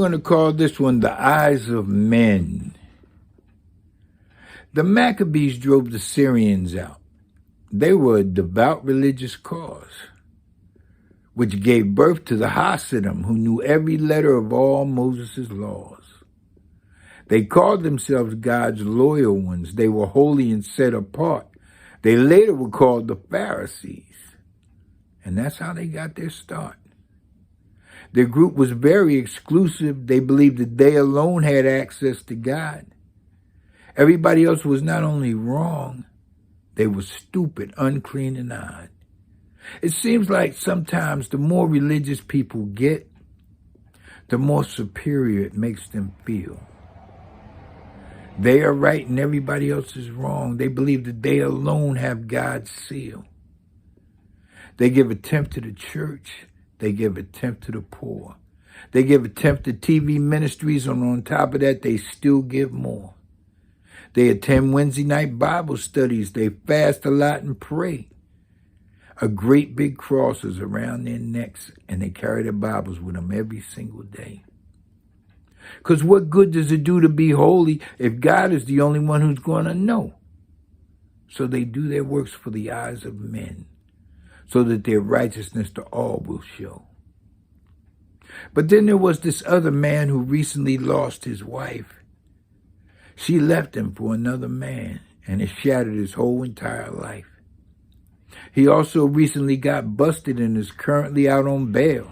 I'm going to call this one The Eyes of Men. The Maccabees drove the Syrians out. They were a devout religious cause, which gave birth to the Hasidim, who knew every letter of all Moses' laws. They called themselves God's loyal ones. They were holy and set apart. They later were called the Pharisees, and that's how they got their start. Their group was very exclusive. They believed that they alone had access to God. Everybody else was not only wrong, they were stupid, unclean, and odd. It seems like sometimes the more religious people get, the more superior it makes them feel. They are right and everybody else is wrong. They believe that they alone have God's seal. They give a tenth to the church. They give a tenth to the poor. They give a tenth to TV ministries, and on top of that, they still give more. They attend Wednesday night Bible studies. They fast a lot and pray. A great big cross is around their necks, and they carry their Bibles with them every single day. Because what good does it do to be holy if God is the only one who's going to know? So they do their works for the eyes of men, so that their righteousness to all will show. But then there was this other man who recently lost his wife. She left him for another man, and it shattered his whole entire life. He also recently got busted and is currently out on bail.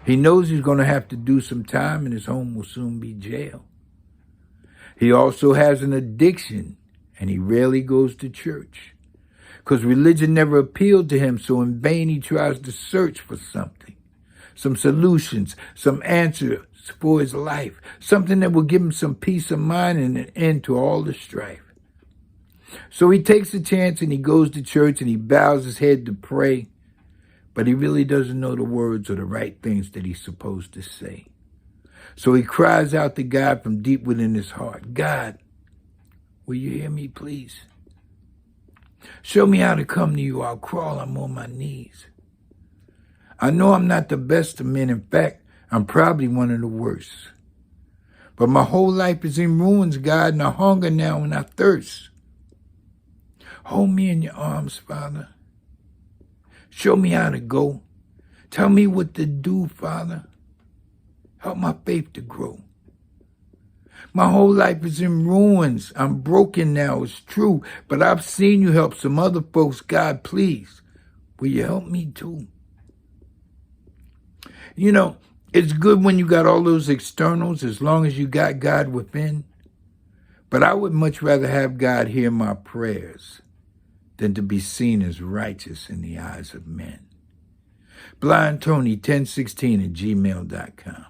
He knows he's going to have to do some time, and his home will soon be jail. He also has an addiction, and he rarely goes to church, because religion never appealed to him, so in vain he tries to search for something, some solutions, some answers for his life, something that will give him some peace of mind and an end to all the strife. So he takes a chance and he goes to church and he bows his head to pray, but he really doesn't know the words or the right things that he's supposed to say. So he cries out to God from deep within his heart, God, will you hear me, please? Show me how to come to you. I'll crawl. I'm on my knees. I know I'm not the best of men. In fact, I'm probably one of the worst. But my whole life is in ruins, God, and I hunger now and I thirst. Hold me in your arms, Father. Show me how to go. Tell me what to do, Father. Help my faith to grow. My whole life is in ruins. I'm broken now, it's true. But I've seen you help some other folks. God, please, will you help me too? You know, it's good when you got all those externals as long as you got God within. But I would much rather have God hear my prayers than to be seen as righteous in the eyes of men. BlindTony1016 at gmail.com.